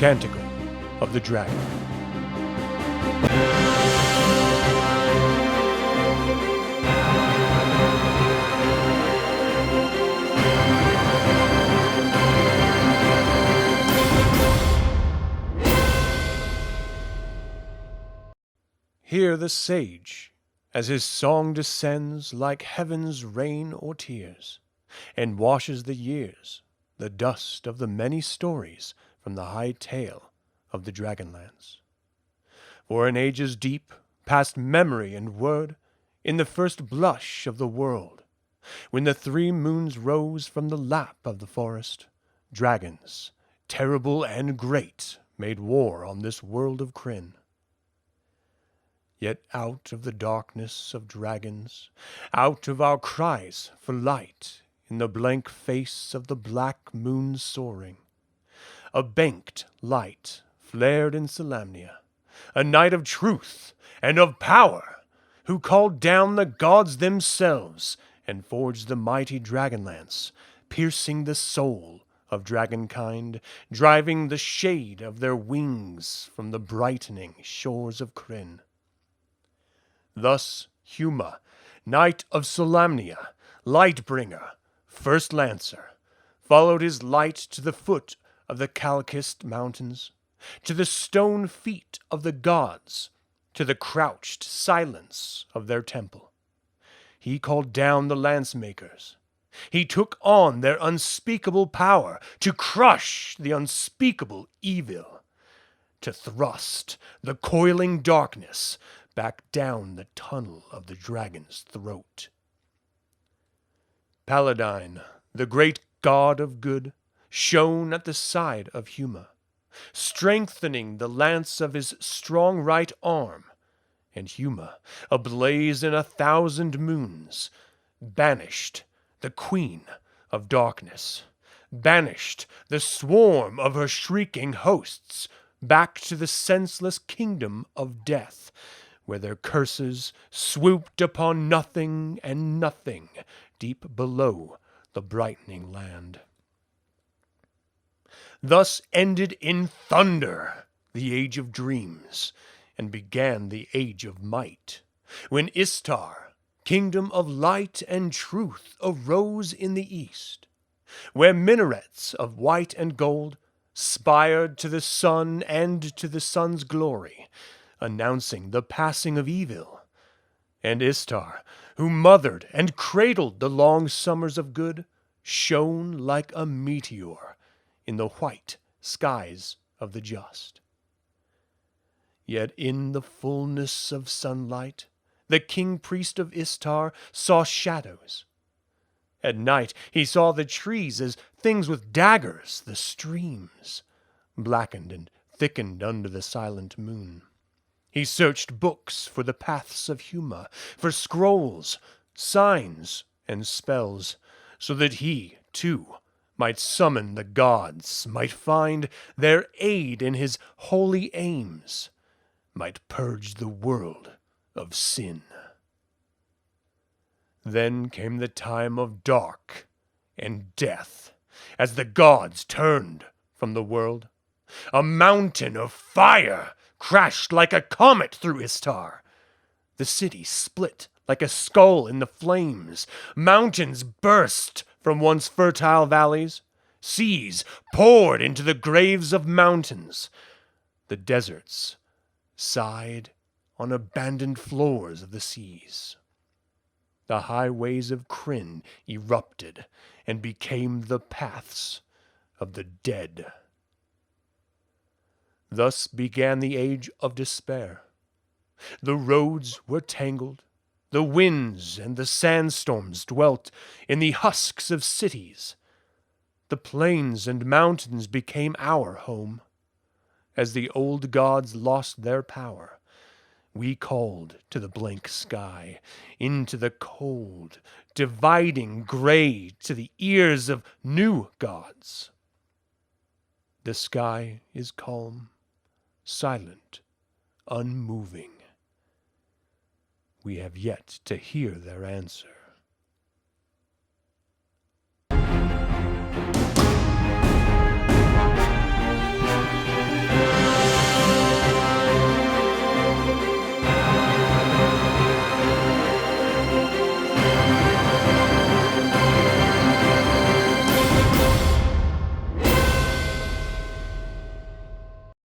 Canticle of the Dragon. Hear the sage, as his song descends like heaven's rain or tears, and washes the years, the dust of the many stories from the high tale of the Dragonlance. For in ages deep, past memory and word, in the first blush of the world, when the 3 moons rose from the lap of the forest, dragons, terrible and great, made war on this world of Krynn. Yet out of the darkness of dragons, out of our cries for light, in the blank face of the black moon soaring, a banked light flared in Solamnia, a knight of truth and of power, who called down the gods themselves and forged the mighty Dragonlance, piercing the soul of dragonkind, driving the shade of their wings from the brightening shores of Krynn. Thus Huma, knight of Solamnia, Lightbringer, first lancer, followed his light to the foot of the Calcist mountains, to the stone feet of the gods, to the crouched silence of their temple. He called down the lance-makers. He took on their unspeakable power to crush the unspeakable evil, to thrust the coiling darkness back down the tunnel of the dragon's throat. Paladine, the great god of good, shone at the side of Huma, strengthening the lance of his strong right arm, and Huma, ablaze in 1,000 moons, banished the queen of darkness, banished the swarm of her shrieking hosts back to the senseless kingdom of death, where their curses swooped upon nothing and nothing deep below the brightening land. Thus ended in thunder the age of dreams, and began the age of might, when Istar, kingdom of light and truth, arose in the east, where minarets of white and gold spired to the sun and to the sun's glory, announcing the passing of evil. And Istar, who mothered and cradled the long summers of good, shone like a meteor in the white skies of the just. Yet in the fullness of sunlight, the king-priest of Istar saw shadows. At night he saw the trees as things with daggers, the streams, blackened and thickened under the silent moon. He searched books for the paths of Huma, for scrolls, signs, and spells, so that he, too, might summon the gods, might find their aid in his holy aims, might purge the world of sin. Then came the time of dark and death, as the gods turned from the world. A mountain of fire crashed like a comet through Istar. The city split like a skull in the flames. Mountains burst from once fertile valleys. Seas poured into the graves of mountains. The deserts sighed on abandoned floors of the seas. The highways of Krynn erupted and became the paths of the dead. Thus began the age of despair. The roads were tangled. The winds and the sandstorms dwelt in the husks of cities. The plains and mountains became our home. As the old gods lost their power, we called to the blank sky, into the cold, dividing gray to the ears of new gods. The sky is calm, silent, unmoving. We have yet to hear their answer.